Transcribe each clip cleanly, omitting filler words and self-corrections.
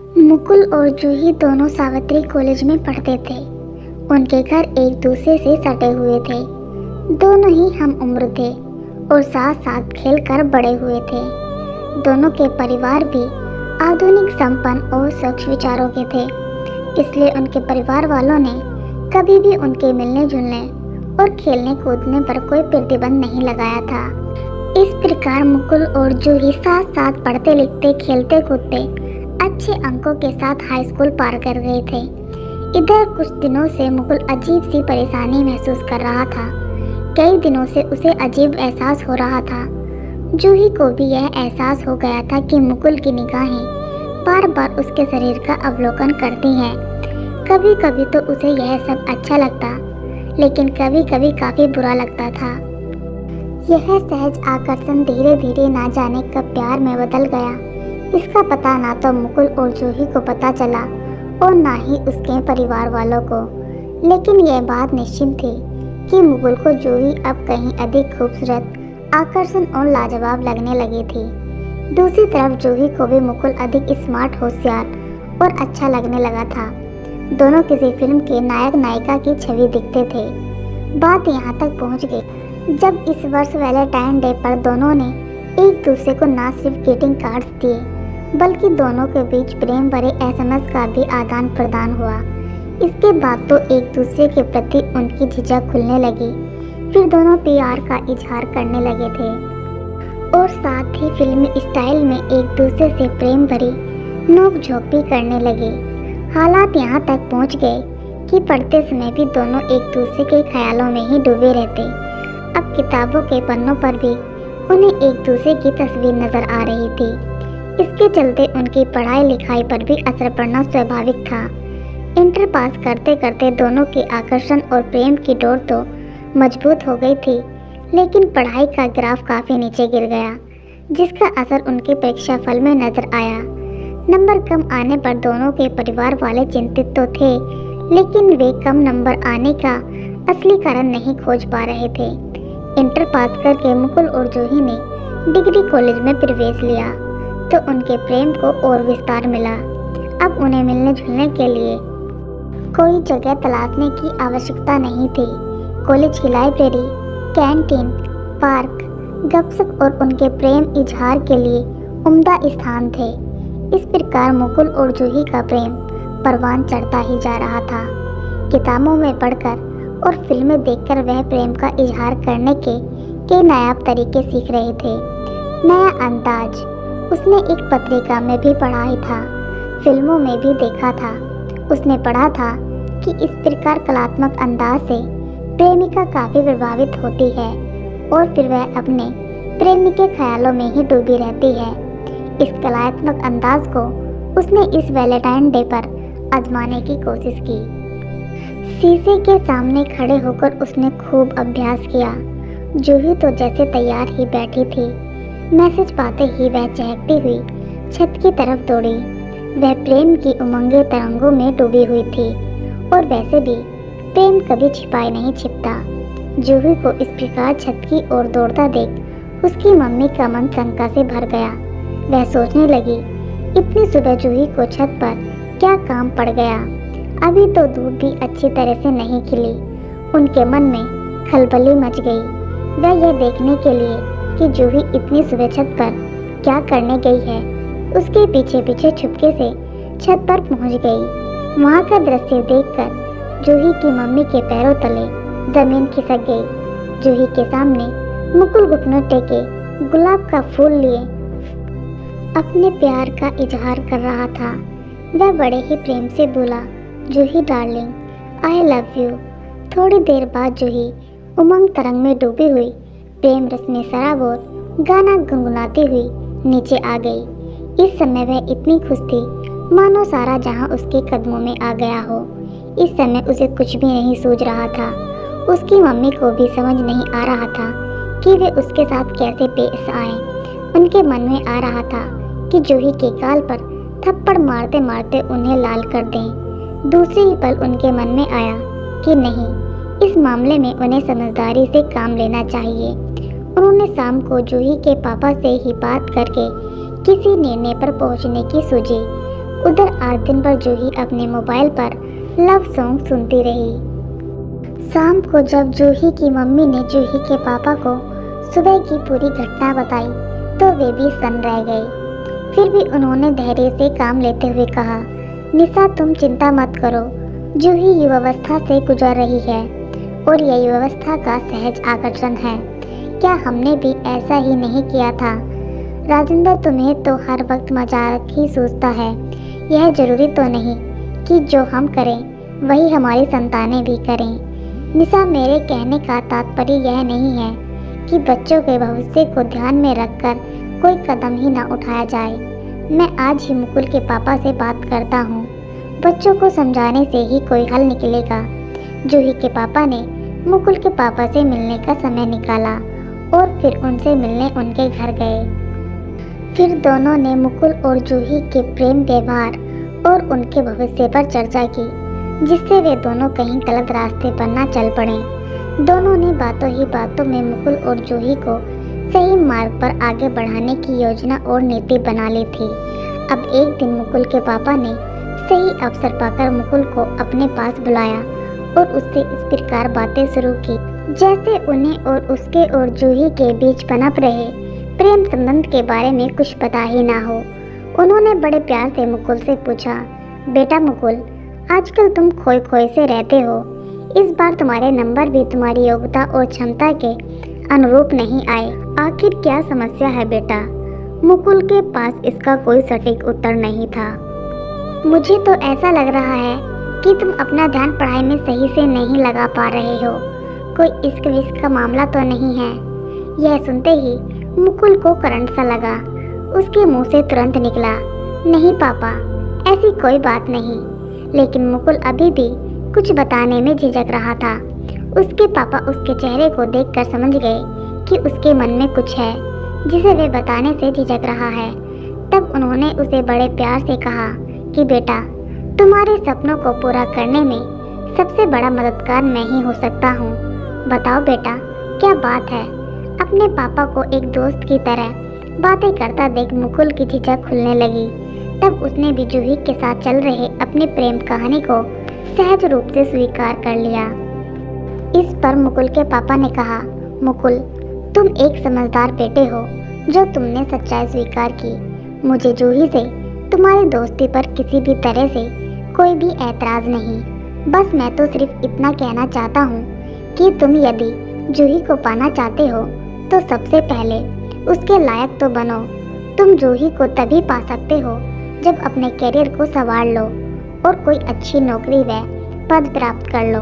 मुकुल और जूही दोनों सावित्री कॉलेज में पढ़ते थे। उनके घर एक दूसरे से सटे हुए थे। दोनों ही हम उम्र थे और साथ साथ खेलकर बड़े हुए थे। दोनों के परिवार भी आधुनिक संपन्न और स्वच्छ विचारों के थे, इसलिए उनके परिवार वालों ने कभी भी उनके मिलने जुलने और खेलने कूदने पर कोई प्रतिबंध नहीं लगाया था। इस प्रकार मुकुल और जूही साथ साथ पढ़ते लिखते खेलते कूदते अच्छे अंकों के साथ हाई स्कूल पार कर गए थे। इधर कुछ दिनों से मुकुल अजीब सी परेशानी महसूस कर रहा था। कई दिनों से उसे अजीब एहसास हो रहा था। जूही को भी यह एहसास हो गया था कि मुकुल की निगाहें बार बार उसके शरीर का अवलोकन करती हैं। कभी कभी तो उसे यह सब अच्छा लगता, लेकिन कभी कभी काफी बुरा लगता था। यह सहज आकर्षण धीरे धीरे ना जाने कब प्यार में बदल गया। इसका पता ना तो मुकुल और जूही को पता चला और ना ही उसके परिवार वालों को, लेकिन यह बात निश्चित थी कि मुकुल को जूही अब कहीं अधिक खूबसूरत, आकर्षण और लाजवाब लगने लगी थी। दूसरी तरफ जूही को भी मुकुल अधिक स्मार्ट, होशियार और अच्छा लगने लगा था। दोनों किसी फिल्म के नायक नायिका की छवि दिखते थे। बात यहाँ तक पहुँच गई जब इस वर्ष वैलेंटाइन डे पर दोनों ने एक दूसरे को न सिर्फ ग्रीटिंग कार्ड्स दिए, बल्कि दोनों के बीच प्रेम भरे एसएमएस का भी आदान प्रदान हुआ। इसके बाद तो एक दूसरे के प्रति उनकी झिझक खुलने लगी। फिर दोनों प्यार का इजहार करने लगे थे और साथ ही फिल्मी स्टाइल में एक दूसरे से प्रेम भरी नोक-झोंक भी करने लगे। हालात यहाँ तक पहुँच गए कि पढ़ते समय भी दोनों एक दूसरे के ख्यालों में ही डूबे रहते। अब किताबों के पन्नों पर भी उन्हें एक दूसरे की तस्वीर नजर आ रही थी। इसके चलते उनकी पढ़ाई लिखाई पर भी असर पड़ना स्वाभाविक था। इंटर पास करते करते दोनों के आकर्षण और प्रेम की डोर तो मजबूत हो गई थी, लेकिन पढ़ाई का ग्राफ काफ़ी नीचे गिर गया, जिसका असर उनके परीक्षा फल में नजर आया। नंबर कम आने पर दोनों के परिवार वाले चिंतित तो थे, लेकिन वे कम नंबर आने का असली कारण नहीं खोज पा रहे थे। इंटर पास करके मुकुल और जूही ने डिग्री कॉलेज में प्रवेश लिया तो उनके प्रेम को और विस्तार मिला। अब उन्हें मिलने जुलने के लिए कोई जगह तलाशने की आवश्यकता नहीं थी। कॉलेज की लाइब्रेरी, कैंटीन, पार्क, गपशप और उनके प्रेम इजहार के लिए उम्दा स्थान थे। इस प्रकार मुकुल और जूही का प्रेम परवान चढ़ता ही जा रहा था। किताबों में पढ़कर और फिल्में देखकर वह प्रेम का इजहार करने के नायाब तरीके सीख रहे थे। नया अंदाज उसने एक पत्रिका में भी पढ़ा ही था, फिल्मों में भी देखा था। उसने पढ़ा था कि इस प्रकार कलात्मक अंदाज से प्रेमिका काफ़ी प्रभावित होती है और फिर वह अपने प्रेमी के ख्यालों में ही डूबी रहती है। इस कलात्मक अंदाज को उसने इस वैलेंटाइन डे पर आजमाने की कोशिश की। शीशे के सामने खड़े होकर उसने खूब अभ्यास किया। जूही तो जैसे तैयार ही बैठी थी। मैसेज पाते ही वह चहकती हुई छत की तरफ दौड़ी। वह प्रेम की उमंगे तरंगों में डूबी हुई थी और वैसे भी प्रेम कभी छिपाए नहीं छिपता। जूही को इस प्रकार छत की ओर दौड़ता देख उसकी मम्मी का मन शंका से भर गया। वह सोचने लगी, इतनी सुबह जूही को छत पर क्या काम पड़ गया? अभी तो धूप भी अच्छी तरह से नहीं खिली। उनके मन में खलबली मच गई। वह यह देखने के लिए कि जूही इतनी सुबह छत पर क्या करने गई है, उसके पीछे पीछे छुपके से छत पर पहुंच गई। वहां का दृश्य देखकर जूही की मम्मी के पैरों तले जमीन खिसक गई। जूही के सामने मुकुल घुटनों टेके गुलाब का फूल लिए अपने प्यार का इजहार कर रहा था। वह बड़े ही प्रेम से बोला, जूही डार्लिंग, आई लव यू। थोड़ी देर बाद जूही उमंग तरंग में डूबी हुई प्रेम रस में सराबोर गाना गुनगुनाती हुई नीचे आ गई। इस समय वह इतनी खुश थी मानो सारा जहां उसके कदमों में आ गया हो। इस समय उसे कुछ भी नहीं सूझ रहा था। उसकी मम्मी को भी समझ नहीं आ रहा था कि वे उसके साथ कैसे पेश आए। उनके मन में आ रहा था कि जूही के गाल पर थप्पड़ मारते मारते उन्हें लाल कर दें। दूसरे ही पल उनके मन में आया कि नहीं, इस मामले में उन्हें समझदारी से काम लेना चाहिए। उन्होंने शाम को जूही के पापा से ही बात करके किसी निर्णय पर पहुंचने की सूझी। उधर आज दिन भर जूही अपने मोबाइल पर लव सॉन्ग सुनती रही। शाम को जब जूही की मम्मी ने जूही के पापा को सुबह की पूरी घटना बताई तो वे भी सन्न रह गए। फिर भी उन्होंने धैर्य से काम लेते हुए कहा, निशा तुम चिंता मत करो, जूही युवावस्था से गुजर रही है और यह युवावस्था का सहज आकर्षण है। क्या हमने भी ऐसा ही नहीं किया था? राजेंद्र तुम्हें तो हर वक्त मजाक ही सोचता है। यह जरूरी तो नहीं कि जो हम करें वही हमारी संतानें भी करें। निशा मेरे कहने का तात्पर्य यह नहीं है कि बच्चों के भविष्य को ध्यान में रखकर कोई कदम ही ना उठाया जाए। मैं आज ही मुकुल के पापा से बात करता हूँ। बच्चों को समझाने से ही कोई हल निकलेगा। जूही के पापा ने मुकुल के पापा से मिलने का समय निकाला और फिर उनसे मिलने उनके घर गए। फिर दोनों ने मुकुल और जूही के प्रेम व्यवहार और उनके भविष्य पर चर्चा की, जिससे वे दोनों कहीं गलत रास्ते पर न चल पड़े। दोनों ने बातों ही बातों में मुकुल और जूही को सही मार्ग पर आगे बढ़ाने की योजना और नीति बना ली थी। अब एक दिन मुकुल के पापा ने सही अवसर पाकर मुकुल को अपने पास बुलाया और उससे इस प्रकार बातें शुरू की जैसे उन्हें और उसके और जूही के बीच पनप रहे प्रेम संबंध के बारे में कुछ पता ही ना हो। उन्होंने बड़े प्यार से मुकुल से पूछा, बेटा मुकुल, आजकल तुम खोए खोए से रहते हो। इस बार तुम्हारे नंबर भी तुम्हारी योग्यता और क्षमता के अनुरूप नहीं आए। आखिर क्या समस्या है बेटा? मुकुल के पास इसका कोई सटीक उत्तर नहीं था। मुझे तो ऐसा लग रहा है कि तुम अपना ध्यान पढ़ाई में सही से नहीं लगा पा रहे हो। कोई इश्क विश्क का मामला तो नहीं है? यह सुनते ही मुकुल को करंट सा लगा। उसके मुंह से तुरंत निकला, नहीं पापा, ऐसी कोई बात नहीं। लेकिन मुकुल अभी भी कुछ बताने में झिझक रहा था। उसके पापा उसके चेहरे को देखकर समझ गए कि उसके मन में कुछ है जिसे वे बताने से झिझक रहा है। तब उन्होंने उसे बड़े प्यार से कहा कि बेटा, तुम्हारे सपनों को पूरा करने में सबसे बड़ा मददगार मैं ही हो सकता हूँ। बताओ बेटा, क्या बात है? अपने पापा को एक दोस्त की तरह बातें करता देख मुकुल की झिझक खुलने लगी। तब उसने भी जूही के साथ चल रहे अपने प्रेम कहानी को सहज रूप से स्वीकार कर लिया। इस पर मुकुल के पापा ने कहा, मुकुल, तुम एक समझदार बेटे हो जो तुमने सच्चाई स्वीकार की। मुझे जूही से तुम्हारी दोस्ती पर किसी भी तरह से कोई भी ऐतराज नहीं। बस मैं तो सिर्फ इतना कहना चाहता हूँ कि तुम यदि जूही को पाना चाहते हो तो सबसे पहले उसके लायक तो बनो। तुम जूही को तभी पा सकते हो जब अपने करियर को संवार लो और कोई अच्छी नौकरी व पद प्राप्त कर लो।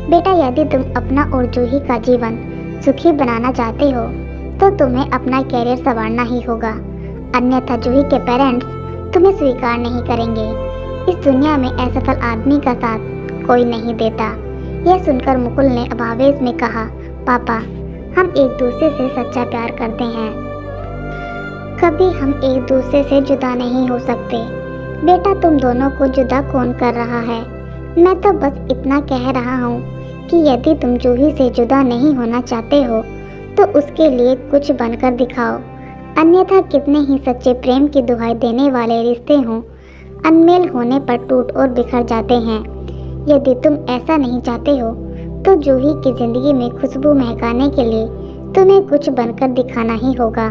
बेटा, यदि तुम अपना और जूही का जीवन सुखी बनाना चाहते हो तो तुम्हें अपना करियर संवारना ही होगा, अन्यथा जूही के पेरेंट्स तुम्हें स्वीकार नहीं करेंगे। इस दुनिया में असफल आदमी का साथ कोई नहीं देता। यह सुनकर मुकुल ने अभावेश में कहा, पापा, हम एक दूसरे से सच्चा प्यार करते हैं, कभी हम एक दूसरे से जुदा नहीं हो सकते। बेटा, तुम दोनों को जुदा कौन कर रहा है? मैं तो बस इतना कह रहा हूँ कि यदि तुम जूही से जुदा नहीं होना चाहते हो तो उसके लिए कुछ बनकर दिखाओ, अन्यथा कितने ही सच्चे प्रेम की दुहाई देने वाले रिश्ते हों, अनमेल होने पर टूट और बिखर जाते हैं। यदि तुम ऐसा नहीं चाहते हो तो जूही की जिंदगी में खुशबू महकाने के लिए तुम्हें कुछ बनकर दिखाना ही होगा।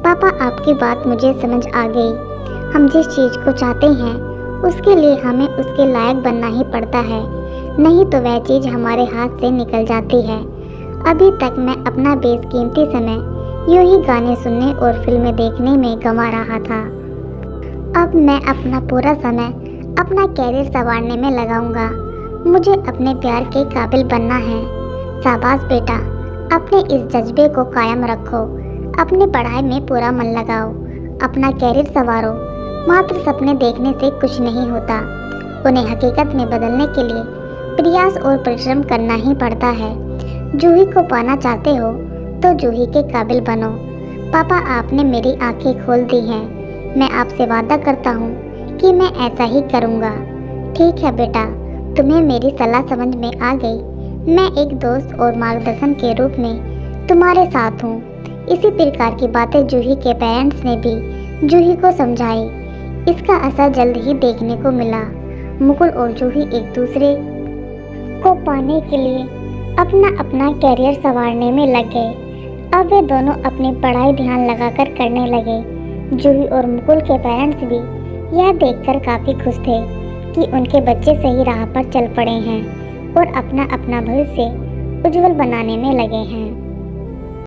पापा, आपकी बात मुझे समझ आ गई। हम जिस चीज़ को चाहते हैं उसके लिए हमें उसके लायक बनना ही पड़ता है, नहीं तो वह चीज़ हमारे हाथ से निकल जाती है। अभी तक मैं अपना बेशकीमती समय यूं ही गाने सुनने और फिल्में देखने में गंवा रहा था। अब मैं अपना पूरा समय अपना कैरियर संवारने में लगाऊंगा। मुझे अपने प्यार के काबिल बनना है। शाबाश बेटा, अपने इस जज्बे को कायम रखो। अपने पढ़ाई में पूरा मन लगाओ, अपना कैरियर संवारो। मात्र सपने देखने से कुछ नहीं होता, उन्हें हकीकत में बदलने के लिए प्रयास और परिश्रम करना ही पड़ता है। जूही को पाना चाहते हो तो जूही के काबिल बनो। पापा, आपने मेरी आंखें खोल दी हैं। मैं आपसे वादा करता हूँ कि मैं ऐसा ही करूँगा। ठीक है बेटा, तुम्हें मेरी सलाह समझ में आ गई। मैं एक दोस्त और मार्गदर्शन के रूप में तुम्हारे साथ हूँ। इसी प्रकार की बातें जूही के पेरेंट्स ने भी जूही को समझाई। इसका असर जल्द ही देखने को मिला। मुकुल और जूही एक दूसरे को पाने के लिए अपना अपना कैरियर संवारने में लग गए। अब वे दोनों अपनी पढ़ाई ध्यान लगाकर करने लगे। जूही और मुकुल के पेरेंट्स भी यह देखकर काफ़ी खुश थे कि उनके बच्चे सही राह पर चल पड़े हैं और अपना अपना भविष्य उज्जवल बनाने में लगे हैं।